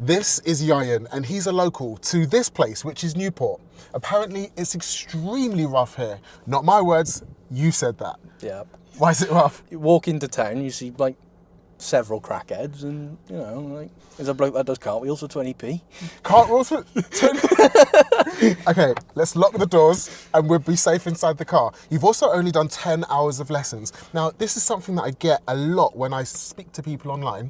This is Yian, and he's a local to this place, which is Newport. Apparently, it's extremely rough here. Not my words, you said that. Yeah. Why is it rough? You walk into town, you see like several crackheads, and you know, like there's a bloke that does cartwheels for 20p. Cartwheels for 10? Okay, let's lock the doors and we'll be safe inside the car. You've also only done 10 hours of lessons. Now, this is something that I get a lot when I speak to people online.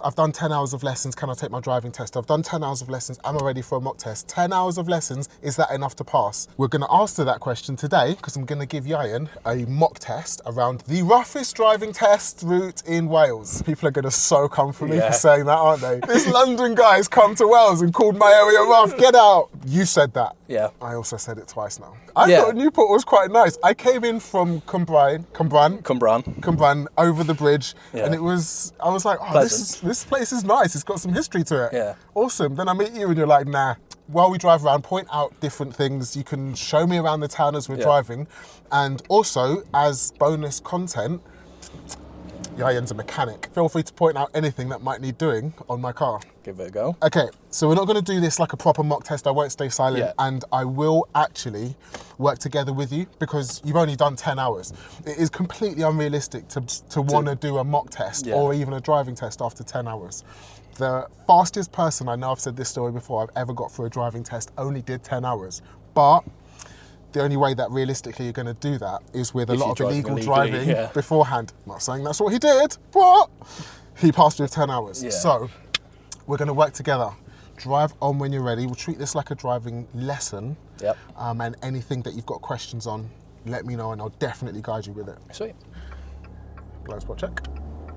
I've done 10 hours of lessons, can I take my driving test? I've done 10 hours of lessons, am I ready for a mock test? 10 hours of lessons, is that enough to pass? We're gonna answer that question today because I'm gonna give Yian a mock test around the roughest driving test route in Wales. People are gonna so come for me for saying that, aren't they? This London guy's come to Wales and called my area rough, get out. You said that. Yeah. I also said it twice now. I thought Newport was quite nice. I came in from Cumbran over the bridge, and I was like, oh, this place is nice. It's got some history to it. Yeah. Awesome. Then I meet you and you're like, nah. While we drive around, point out different things. You can show me around the town as we're driving. And also, as bonus content, Yian's a mechanic. Feel free to point out anything that might need doing on my car. Give it a go. Okay, so we're not going to do this like a proper mock test. I won't stay silent, and I will actually work together with you because you've only done 10 hours. It is completely unrealistic to want to do a mock test or even a driving test after 10 hours. The fastest person, I know I've said this story before, I've ever got through a driving test only did 10 hours. But the only way that realistically you're going to do that is with a lot of illegal driving beforehand. I'm not saying that's what he did, but he passed with 10 hours. Yeah. So we're going to work together. Drive on when you're ready. We'll treat this like a driving lesson. Yep. And anything that you've got questions on, let me know and I'll definitely guide you with it. Sweet. Blind spot check.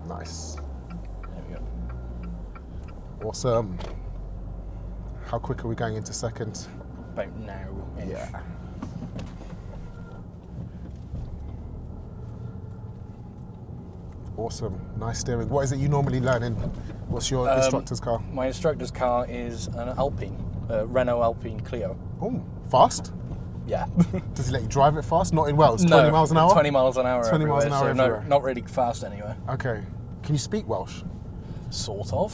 Nice. There we go. Awesome. How quick are we going into second? About now. Yeah. Awesome. Nice steering. What is it you normally learn in? What's your instructor's car? My instructor's car is an Alpine, Renault Alpine Clio. Oh, fast? Yeah. Does he let you drive it fast? Not in Welsh? 20 miles an hour? 20 miles an hour 20 miles an hour everywhere. Not really fast anyway. Okay. Can you speak Welsh? Sort of.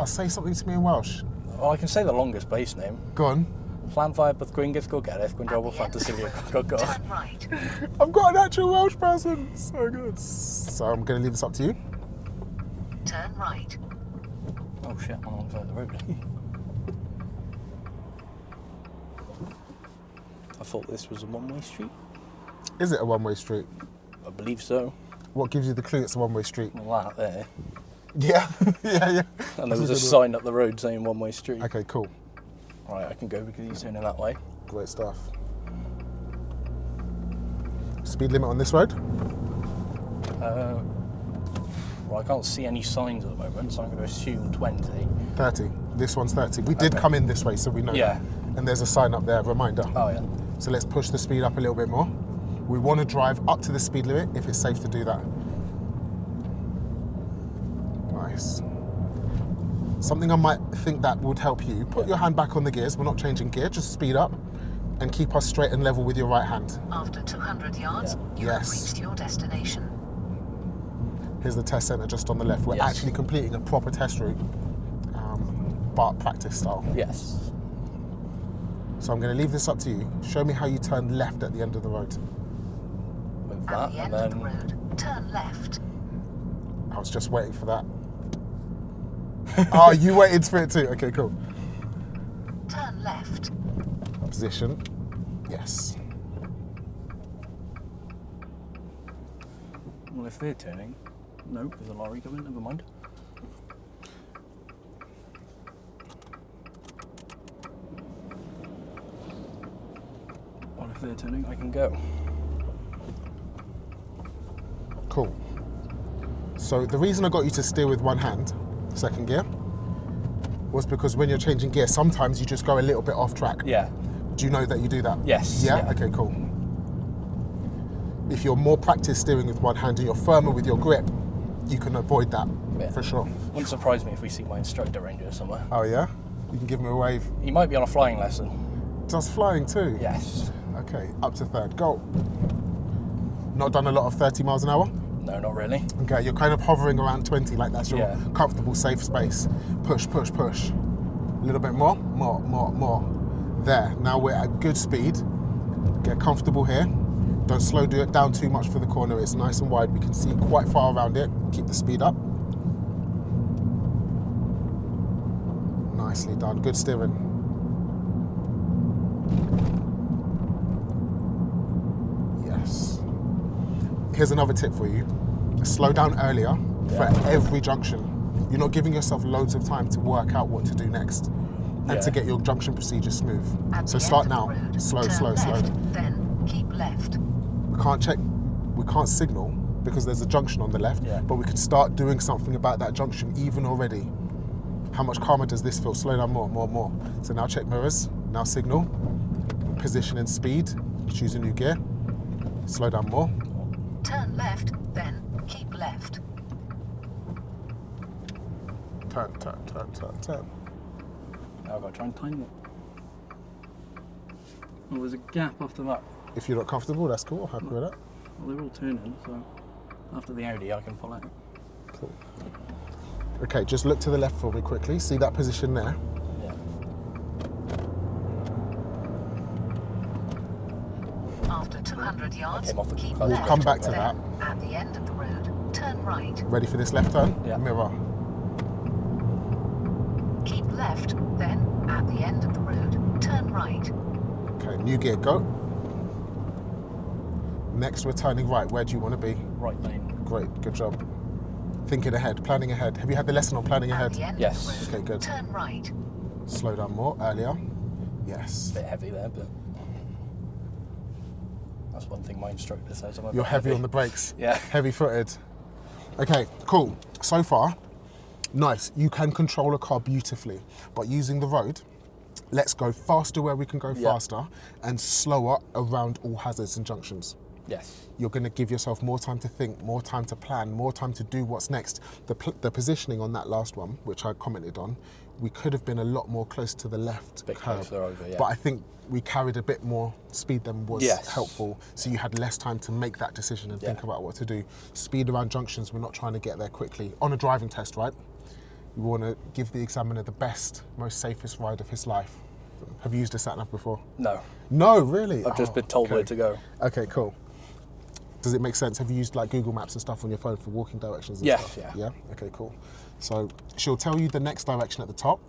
Say something to me in Welsh. Well, I can say the longest place name. Go on. Llanfair bydd Gwyngyll go gereth, Gwynjobl Ffantasilio go. I've got an actual Welsh person. So good. So I'm going to leave this up to you. Turn right. Oh shit, I'm alongside the road. I thought this was a one-way street. Is it a one-way street? I believe so. What gives you the clue it's a one-way street? Well, that there. Yeah, yeah. And there was a sign up the road saying one-way street. Okay, cool. Right, I can go because he's turning that way. Great stuff. Speed limit on this road? Well, I can't see any signs at the moment, so I'm going to assume 20. 30. This one's 30. We did come in this way, so we know that. And there's a sign up there, reminder. Oh, yeah. So let's push the speed up a little bit more. We want to drive up to the speed limit if it's safe to do that. Nice. Something I might think that would help you, put your hand back on the gears. We're not changing gear, just speed up and keep us straight and level with your right hand. After 200 yards, you have reached your destination. Here's the test centre just on the left. We're actually completing a proper test route, but practice style. Yes. So I'm going to leave this up to you. Show me how you turn left at the end of the road. With that, at the end of the road, turn left. I was just waiting for that. Oh, you waited for it too. Okay, cool. Turn left. Position. Yes. Well, if they're turning, nope, there's a lorry coming. Never mind. Well, if they're turning, I can go. Cool. So the reason I got you to steer with one hand, second gear, was because when you're changing gear, sometimes you just go a little bit off track. Yeah. Do you know that you do that? Yes. Yeah? Okay, cool. If you're more practiced steering with one hand and you're firmer with your grip, you can avoid that for sure. Wouldn't surprise me if we see my instructor ranger somewhere. Oh yeah? You can give him a wave. He might be on a flying lesson. Does flying too? Yes. Okay, up to third, go. Not done a lot of 30 miles an hour? No, not really. Okay, you're kind of hovering around 20, like that's your comfortable, safe space. Push, push, push. A little bit more. There. Now we're at good speed. Get comfortable here. Don't slow it down too much for the corner. It's nice and wide. We can see quite far around it. Keep the speed up. Nicely done. Good steering. Yes. Here's another tip for you. Slow down earlier for every junction. You're not giving yourself loads of time to work out what to do next and to get your junction procedure smooth. So start now. Slow. Then keep left. We can't signal because there's a junction on the left, but we can start doing something about that junction even already. How much calmer does this feel? Slow down more. So now check mirrors, now signal, position and speed, choose a new gear, slow down more. Turn left, then keep left. Turn. Now I've got to try and time it. Well, there's a gap off the back. If you're not comfortable, that's cool. Happy with that. Well, they're all turning, so after the Audi I can pull out. Cool. Okay, just look to the left for me quickly. See that position there? Yeah. After 200 yards, keep We'll left. come back to Then, that. at the end of the road, turn right. Ready for this left turn? Yeah. Mirror. Keep left, then at the end of the road, turn right. Okay, new gear, go. Next, we're turning right. Where do you want to be? Right lane. Great, good job. Thinking ahead, planning ahead. Have you had the lesson on planning At ahead? the end Yes. of the road, Okay, good. turn right. Slow down more, earlier. Yes. Bit heavy there, but that's one thing my instructor says. I'm a You're bit heavy on the brakes. Yeah. Heavy-footed. Okay, cool. So far, nice. You can control a car beautifully, but using the road, let's go faster where we can go faster and slower around all hazards and junctions. Yes. You're going to give yourself more time to think, more time to plan, more time to do what's next. The positioning on that last one, which I commented on, we could have been a lot more close to the left Bit curb. closer over, yeah. But I think we carried a bit more speed than was Yes. helpful. So you had less time to make that decision and think about what to do. Speed around junctions, we're not trying to get there quickly. On a driving test, right? We want to give the examiner the best, most safest ride of his life. Have you used a sat-nav before? No. No, really? I've just been told where to go. Okay, cool. Does it make sense? Have you used like Google Maps and stuff on your phone for walking directions and Yes, stuff? yeah. Yeah? Okay, cool. So she'll tell you the next direction at the top.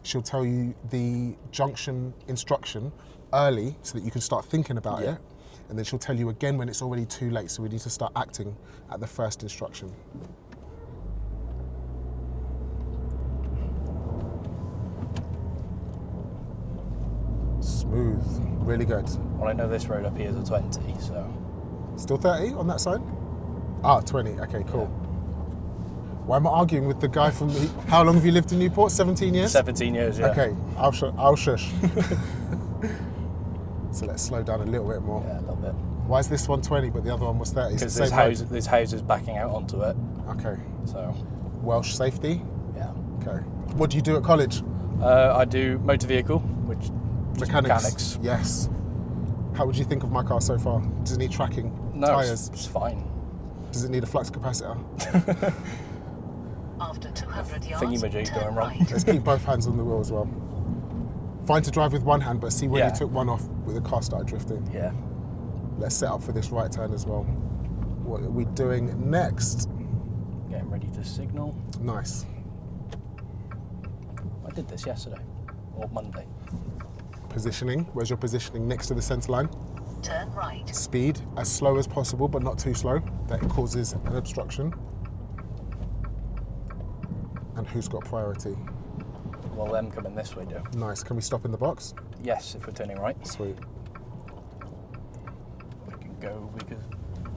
She'll tell you the junction instruction early so that you can start thinking about it. And then she'll tell you again when it's already too late. So we need to start acting at the first instruction. Smooth, really good. Well, I know this road up here is a 20, so. Still 30 on that side? Ah, 20, okay, cool. Why am I arguing with the guy from, how long have you lived in Newport? 17 years? 17 years, yeah. Okay, I'll shush. So let's slow down a little bit more. Yeah, a little bit. Why is this one 20 but the other one was 30? Because It's there's houses backing out onto it, Okay. so Welsh safety? yeah. Okay. What do you do at college? I do motor vehicle, which just Mechanics. Yes. How would you think of my car so far? Does it need tracking? No, Tyres? it's fine. Does it need a flux capacitor? After 200 yards, Thingy-majig turn going wrong. right. Let's keep both hands on the wheel as well. Fine to drive with one hand, but see when you took one off, the car started drifting. Yeah. Let's set up for this right turn as well. What are we doing next? Getting ready to signal. Nice. I did this yesterday, or Monday. Positioning. Where's your positioning? Next to the centre line. Turn right. Speed as slow as possible, but not too slow. That causes an obstruction. And who's got priority? Well, them coming this way do. Nice. Can we stop in the box? Yes, if we're turning right. Sweet. We can go because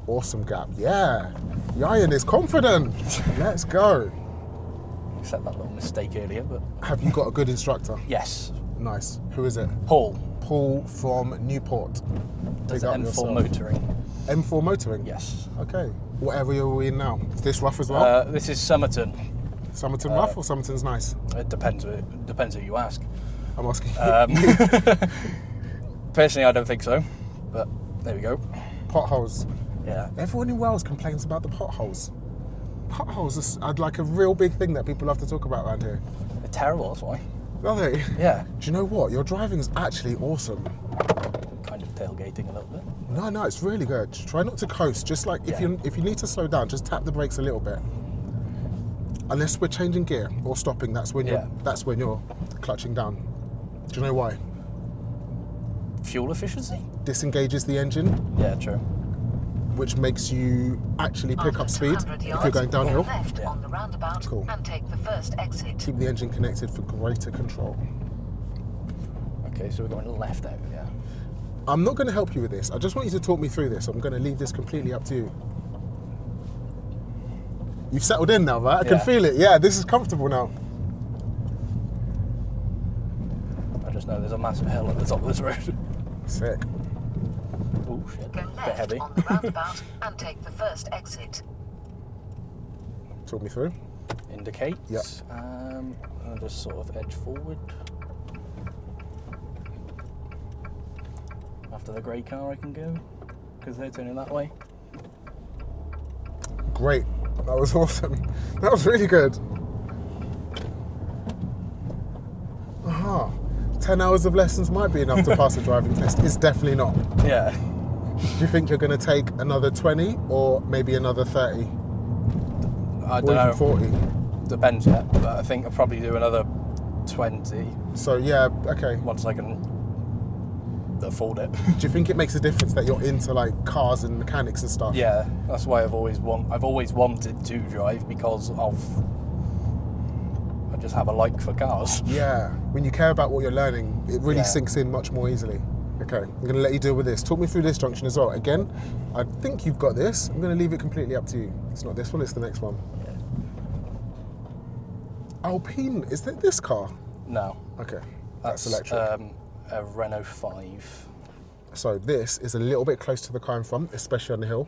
Awesome gap. Yeah. Yian is confident. Let's go. except that little mistake earlier, but Have you got a good instructor? yes. Nice. Who is it? Paul Paul from Newport. does Big up M4 yourself. motoring. M4 motoring? Yes. Okay. What area are we in now? Is this rough as well? This is Somerton. Somerton rough or Somerton's nice? It depends who you ask. I'm asking. Personally, I don't think so, but there we go. Potholes. Yeah. Everyone in Wales complains about the potholes. Potholes are like a real big thing that people love to talk about around here. They're terrible, that's why. Are they? Yeah. Do you know what? Your driving is actually awesome. Kind of tailgating a little bit. No, it's really good. Try not to coast. Just like if you need to slow down, just tap the brakes a little bit. Unless we're changing gear or stopping, that's when you're clutching down. Do you know why? Fuel efficiency? Disengages the engine, Yeah, true. which makes you actually pick up speed if you're yards, going downhill. Left on the roundabout Cool. and take the first exit. Keep the engine connected for greater control. Okay, so we're going left out, yeah. I'm not going to help you with this. I just want you to talk me through this. I'm going to leave this completely up to you. You've settled in now, right? I can feel it. Yeah, this is comfortable now. I just know there's a massive hill at the top of this road. Sick. Oh shit, Go bit left heavy. on the roundabout and take the first exit. Talk me through. Indicate. Yep. I'll just sort of edge forward. After the grey car I can go, because they're turning that way. Great. That was awesome. That was really good. Aha. 10 hours of lessons might be enough to pass a driving test. It's definitely not. Yeah. Do you think you're going to take another 20 or maybe another 30? I Or don't know. even 40? Depends yet, but I think I'll probably do another 20 So yeah, okay. once I can afford it. Do you think it makes a difference that you're into like cars and mechanics and stuff? Yeah, that's why I've always wanted to drive, because I just have a like for cars. Yeah. When you care about what you're learning, it really sinks in much more easily. Okay, I'm going to let you deal with this. Talk me through this junction as well. Again, I think you've got this. I'm going to leave it completely up to you. It's not this one, it's the next one. Yeah. Alpine, is that this car? No, Okay, that's electric. A Renault 5. So this is a little bit close to the car in front, especially on the hill.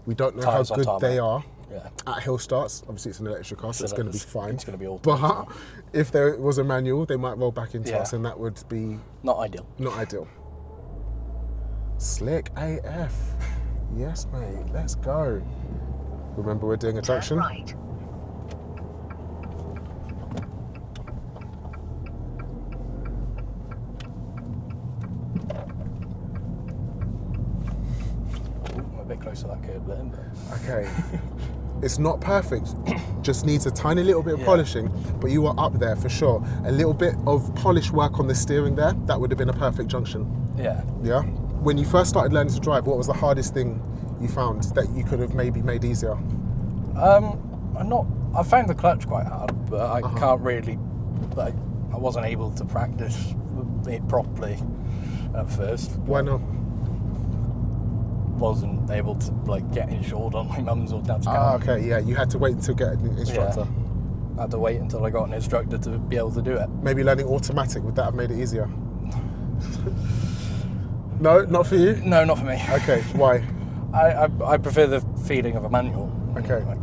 We don't know Tyres how on good tarmac. they are Yeah. at hill starts. Obviously it's an electric car, so it's going to be fine. It's going to be all. But if there was a manual, they might roll back into us, and that would be Not ideal. not ideal. Slick AF. Yes, mate. Let's go. Remember, we're doing a Turn junction. right. I'm a bit close to that curb there, but Okay. It's not perfect. Just needs a tiny little bit of polishing, but you are up there for sure. A little bit of polish work on the steering there, that would have been a perfect junction. yeah. Yeah? When you first started learning to drive, what was the hardest thing you found that you could have maybe made easier? I found the clutch quite hard, but I can't really, like, I wasn't able to practice it properly at first. Why not? Wasn't able to like get insured on my mum's or dad's car. Ah, okay, yeah, you had to wait until get an instructor. I had to wait until I got an instructor to be able to do it. Maybe learning automatic, would that have made it easier? No, not for you? No, not for me. Okay, why? I prefer the feeling of a manual. Okay. Like,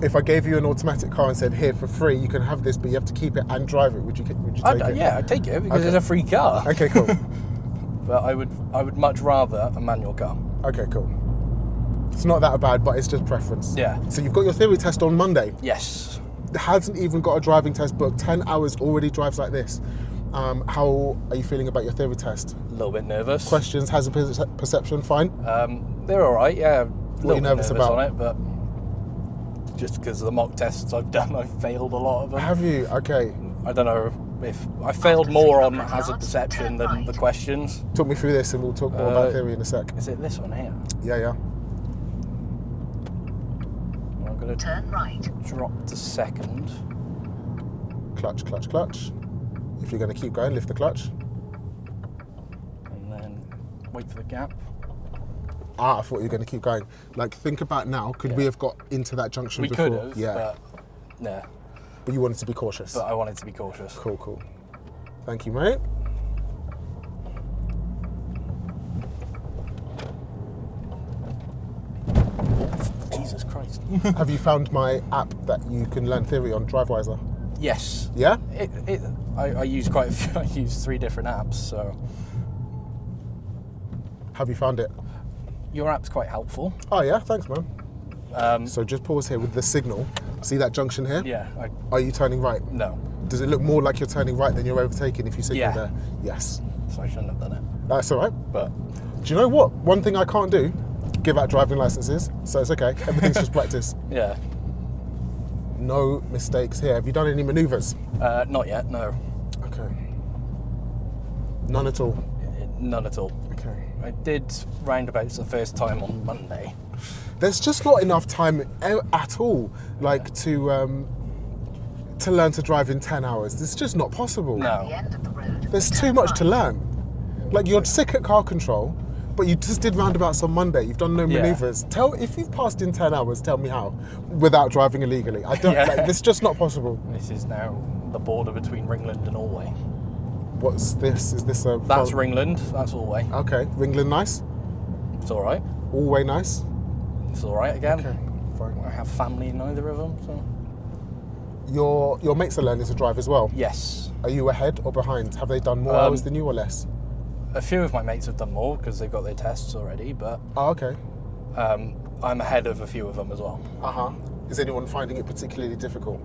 If I gave you an automatic car and said, here for free, you can have this, but you have to keep it and drive it, would you take it? Yeah, I'd take it because Okay. it's a free car. Okay, cool. But I would much rather a manual car. Okay, cool. It's not that bad, but it's just preference. Yeah. So you've got your theory test on Monday. Yes. Hasn't even got a driving test booked. 10 hours already drives like this. How are you feeling about your theory test? A little bit nervous. Questions, hazard perception, fine? They're all right. Yeah. What are you nervous about? on it, but just because of the mock tests I've done, I've failed a lot of them. Have you? Okay. I don't know if I failed more on 600 hazard yards, perception turn than right. the questions. Talk me through this and we'll talk more about theory in a sec. Is it this one here? Yeah. I'm going to Turn right. drop to second. Clutch, clutch, clutch. If you're going to keep going, lift the clutch. And then wait for the gap. I thought you were going to keep going. Like, think about now, could we have got into that junction We before? could have, Yeah. but you wanted to be cautious. I wanted to be cautious. Cool. Thank you, mate. Jesus Christ. Have you found my app that you can learn theory on, DriveWiser? Yes. Yeah? I use quite a few. I use 3 different apps, so Have you found it? your app's quite helpful. Oh yeah, thanks, man. So just pause here with the signal. See that junction here? Yeah. Are you turning right? No. Does it look more like you're turning right than you're overtaking if you signal there? Yes. So I shouldn't have done it. That's all right. But Do you know what? One thing I can't do, give out driving licenses, so it's okay. Everything's just practice. yeah, No mistakes here. Have you done any manoeuvres? not yet. No, Okay. None at all. none at all. Okay. I did roundabouts the first time on Monday. There's just not enough time at all, like to learn to drive in 10 hours. It's just not possible. No. The end of the road. There's too much to learn. Like, you're sick at car control, but you just did roundabouts on Monday. You've done no manoeuvres. If you've passed in 10 hours, tell me how, without driving illegally. I don't. Like, it's just not possible. This is now the border between Ringland and Allway. What's this? Is this a? That's Ringland. That's Allway. Okay, Ringland nice. It's all right. Allway nice. It's all right again. Okay, fine. I have family in neither of them, so. Your mates are learning to drive as well. Yes. Are you ahead or behind? Have they done more hours than you or less? A few of my mates have done more because they've got their tests already, but Oh, okay. I'm ahead of a few of them as well. Is anyone finding it particularly difficult?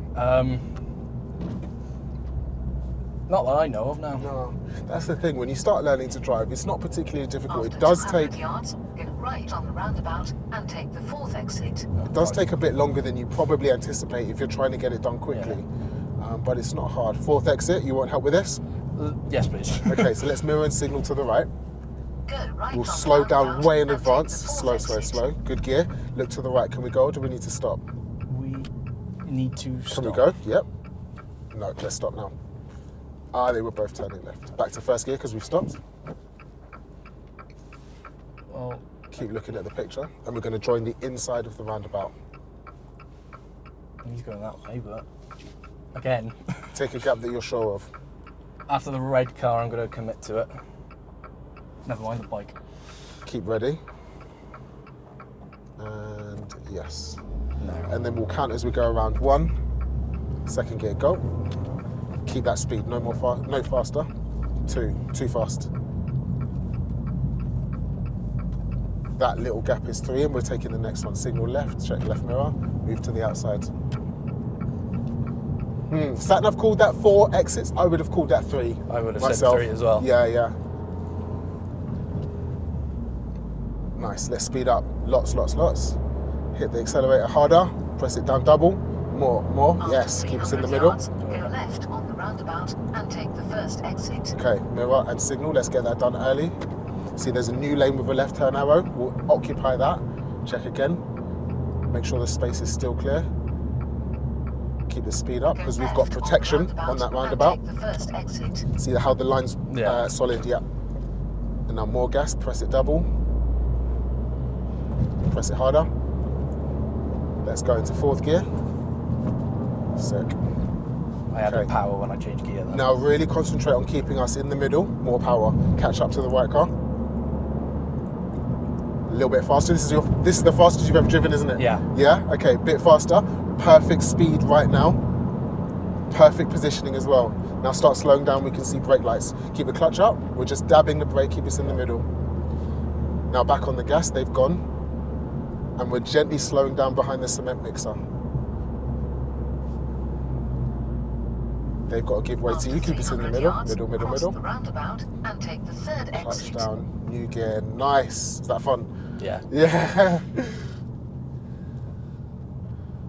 Not that I know of, no. No, that's the thing. When you start learning to drive, it's not particularly difficult. After It does 200 take yards, go right on the roundabout and take the 4th exit. it does take a bit longer than you probably anticipate if you're trying to get it done quickly. But it's not hard. 4th exit. You want help with this? Yes, please. Okay, so let's mirror and signal to the right. Go right We'll on the slow down roundabout way in and take advance. the 4th Slow, exit. slow. Good gear. Look to the right. Can we go or do we need to stop? We need to stop. Can we go? Yep. No, let's stop now. They were both turning left. Back to first gear because we've stopped. Well, Keep looking at the picture. And we're going to join the inside of the roundabout. he's going that way, but again, Take a gap that you're sure of. after the red car, I'm going to commit to it. Never mind the bike. Keep ready. And yes. No. And then we'll count as we go around. 1, second gear, go. Keep that speed, no faster. 2, too fast. That little gap is 3 and we're taking the next one. Signal left, check left mirror, move to the outside. Sat-nav called that 4 exits, I would have called that 3. I would have myself. said 3 as well. Yeah. Nice, let's speed up. Lots. Hit the accelerator harder, press it down double. More. After Yes, keep us in the 300 middle. yards, go left on the roundabout and take the 1st exit. Okay, mirror and signal, let's get that done early. See, there's a new lane with a left turn arrow. We'll occupy that. Check again. Make sure the space is still clear. Keep the speed up because we've got protection on that roundabout. And take the 1st exit. See how the line's solid? Yeah. And now more gas, press it double. Press it harder. Let's go into 4th gear. Sick. I had Okay. the power when I changed gear then. Now really concentrate on keeping us in the middle. More power. Catch up to the right car. A little bit faster. This is the fastest you've ever driven, isn't it? Yeah. Yeah? Okay, bit faster. Perfect speed right now. Perfect positioning as well. Now start slowing down, we can see brake lights. Keep the clutch up. We're just dabbing the brake, keep us in the middle. Now back on the gas, they've gone. And we're gently slowing down behind the cement mixer. They've got to give way to you. Keep us in the middle. Cross Middle. the roundabout and take the 3rd Clutch exit. down, new gear, nice. Is that fun? Yeah. Yeah.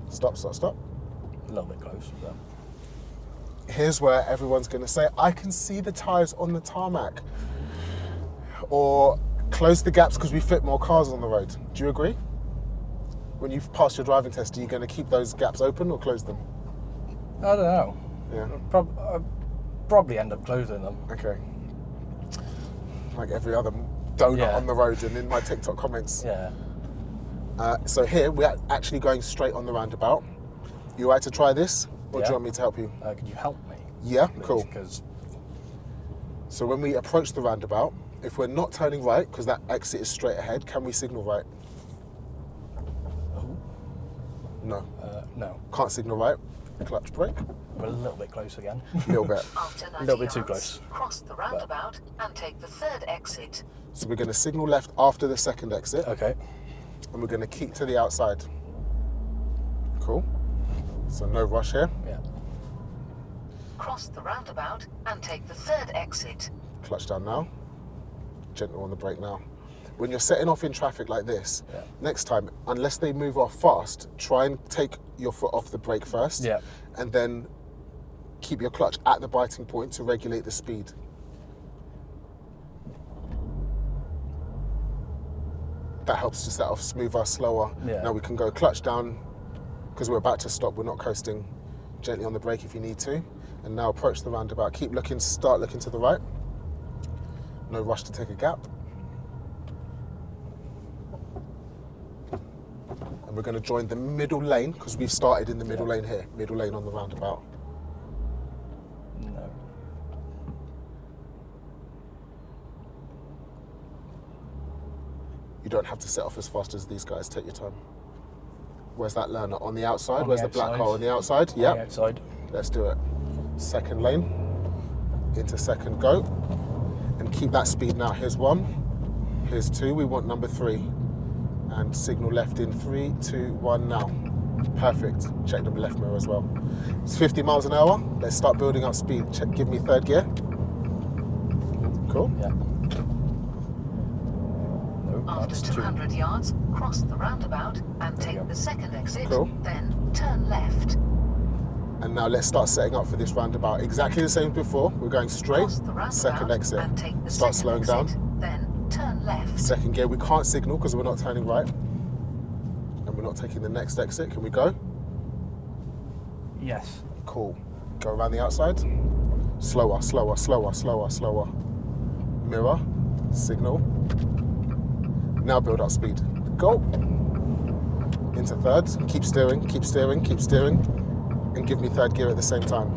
Stop. A little bit close, but Here's where everyone's going to say, I can see the tyres on the tarmac. Or close the gaps because we fit more cars on the road. Do you agree? When you've passed your driving test, are you going to keep those gaps open or close them? I don't know. Yeah. I'd probably end up closing them. Okay. Like every other donut on the road and in my TikTok comments. Yeah. So here, we're actually going straight on the roundabout. You all right to try this? Or do you want me to help you? Could you help me? Yeah, please? cool. Because So when we approach the roundabout, if we're not turning right, because that exit is straight ahead, can we signal right? No. no, Can't signal right. Clutch brake. we're a little bit close again. A little bit. After 90 A little bit too yards, close. Cross the roundabout and take the 3rd exit. So we're going to signal left after the second exit, Okay. and we're going to keep to the outside. Cool. So no rush here. Yeah. cross the roundabout and take the third exit. Clutch down now. Gentle on the brake now. When you're setting off in traffic like this, next time, unless they move off fast, try and take your foot off the brake first, and then keep your clutch at the biting point to regulate the speed. That helps to set off smoother, slower. Now we can go clutch down, because we're about to stop, we're not coasting. Gently on the brake if you need to. And now approach the roundabout. Keep looking, start looking to the right. No rush to take a gap. And we're going to join the middle lane, because we've started in the middle lane here. Middle lane on the roundabout. No. You don't have to set off as fast as these guys. Take your time. Where's that learner? On the outside? On Where's the the black outside. car? On the outside? Yeah. Outside. Let's do it. Second lane. Into second, go. And keep that speed now. Here's one. Here's two. We want number three. And signal left in 3, 2, 1 now. Perfect. Check the left mirror as well. It's 50 miles an hour. Let's start building up speed. Check. Give me third gear. Cool. Yeah. No, After that's 200 yards, cross the roundabout and take the second exit. Cool. Then turn left. And now let's start setting up for this roundabout. Exactly the same as before. We're going straight. Cross the roundabout Second exit. and take the Start second slowing exit. down. Then turn left. Second gear. We can't signal because we're not turning right. And we're not taking the next exit. Can we go? Yes. Cool. Go around the outside. Slower, slower, slower, slower, slower. Mirror. Signal. Now build up speed. Go. Into third. Keep steering, keep steering, keep steering. And give me third gear at the same time.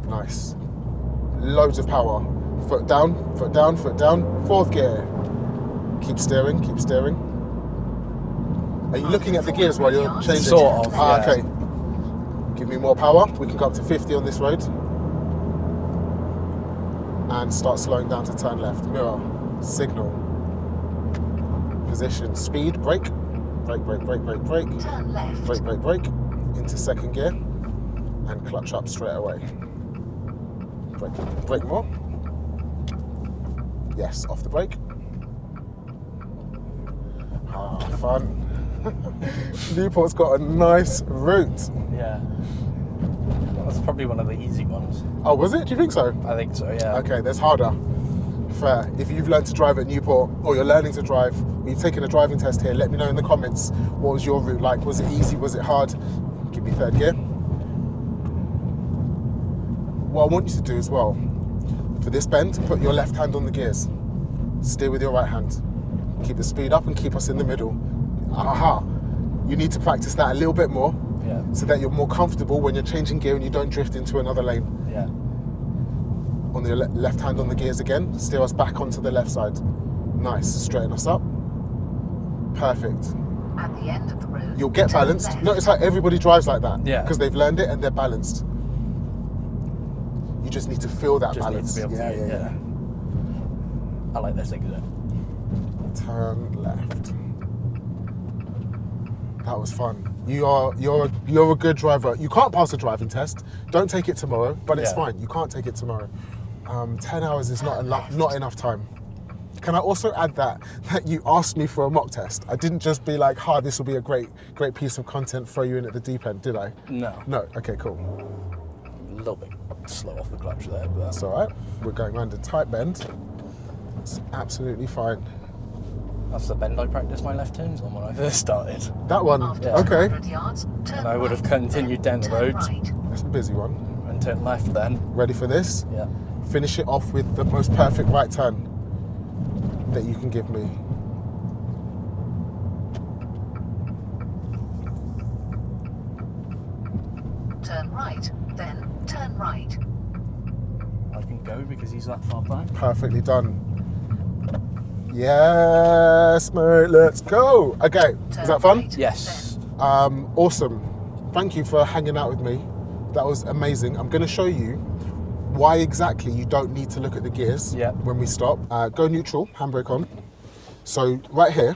Nice. Loads of power. Foot down, foot down, foot down. Fourth gear. Keep steering, keep steering. Are you looking at the gears while you're changing? Sort of, Ah, yeah. okay. Give me more power. We can go up to 50 on this road. And start slowing down to turn left. Mirror. Signal. Position. Speed. Brake. Brake, brake, brake, brake, brake. Turn left. Brake, brake, brake. Into second gear. And clutch up straight away. Brake. Brake more. Yes, off the brake. Ah, fun. Newport's got a nice route. Yeah. That's probably one of the easy ones. Oh, was it? Do you think so? I think so, yeah. Okay, there's harder. Fair. If you've learned to drive at Newport, or you're learning to drive, or you've taken a driving test here, let me know in the comments, what was your route like? Was it easy? Was it hard? Give me third gear. What I want you to do as well, for this bend, put your left hand on the gears. Steer with your right hand. Keep the speed up and keep us in the middle. Aha. You need to practice that a little bit more, so that you're more comfortable when you're changing gear and you don't drift into another lane. Yeah. On the left hand on the gears again, steer us back onto the left side. Nice, straighten us up. Perfect. At the end of the road, You'll get turn balanced. left. Notice how everybody drives like that. Yeah. Because they've learned it and they're balanced. You just need to feel that Just balance. need to be able to, yeah. I like this exit. Turn left. That was fun. You're a good driver. You can't pass a driving test. Don't take it tomorrow, but it's Yeah. fine. You can't take it tomorrow. 10 hours is not enough time. Can I also add that you asked me for a mock test? I didn't just be like, this will be a great piece of content, throw you in at the deep end, did I? No. No, okay, cool. A little bit slow off the clutch there, but That's all right. We're going around a tight bend. It's absolutely fine. that's the bend I practiced my left turns on when I first started. That one, After okay. 200 yards, turn And I would have right, continued then down the turn road. right. That's a busy one. And turn left then. Ready for this? Yeah. Finish it off with the most perfect right turn that you can give me. Turn right, then turn right. I can go because he's that far back. Perfectly done. Yes, mate, let's go. Okay, Turn is that fun? right, Yes. Awesome. Thank you for hanging out with me. That was amazing. I'm going to show you why exactly you don't need to look at the gears when we stop. Go neutral, handbrake on. So right here,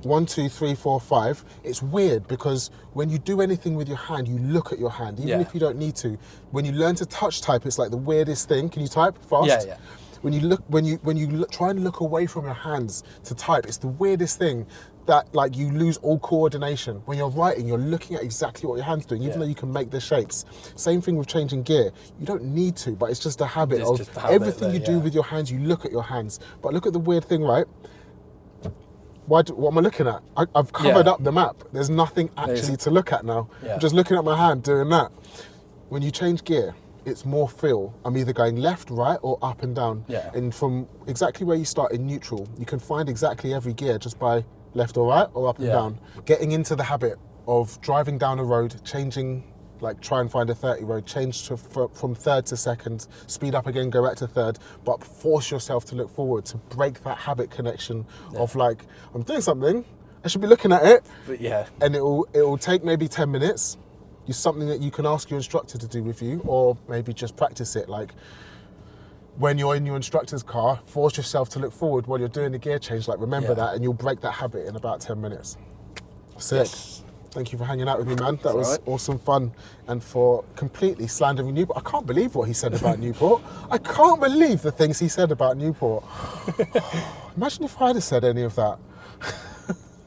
1, 2, 3, 4, 5. It's weird because when you do anything with your hand, you look at your hand, even if you don't need to. When you learn to touch type, it's like the weirdest thing. Can you type fast? Yeah, yeah. When you try and look away from your hands to type, it's the weirdest thing that like you lose all coordination. When you're writing, you're looking at exactly what your hand's doing, even though you can make the shapes. Same thing with changing gear. You don't need to, but it's just a habit of everything you do with your hands, you look at your hands. But look at the weird thing, right? What am I looking at? I've covered up the map. There's nothing actually to look at now. I'm just looking at my hand doing that. When you change gear, it's more feel. I'm either going left, right, or up and down. And from exactly where you start in neutral, you can find exactly every gear just by left or right or up and down. Getting into the habit of driving down a road, changing, like try and find a 30 road, change from third to second, speed up again, go back to third, but force yourself to look forward, to break that habit connection of like, I'm doing something, I should be looking at it. But and it will take maybe 10 minutes. It's something that you can ask your instructor to do with you, or maybe just practice it. Like when you're in your instructor's car, force yourself to look forward while you're doing the gear change. Like remember that, and you'll break that habit in about 10 minutes. Sick. Thank you for hanging out with me, man. That was awesome fun. And for completely slandering Newport. I can't believe what he said about Newport. I can't believe the things he said about Newport. Imagine if I'd have said any of that.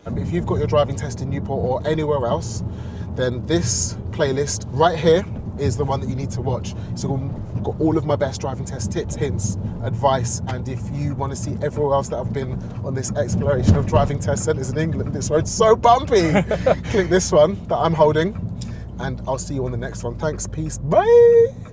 If you've got your driving test in Newport or anywhere else, then this playlist right here is the one that you need to watch. So I've got all of my best driving test tips, hints, advice, and if you want to see everywhere else that I've been on this exploration of driving test centres in England, this road's so bumpy, click this one that I'm holding, and I'll see you on the next one. Thanks, peace, bye!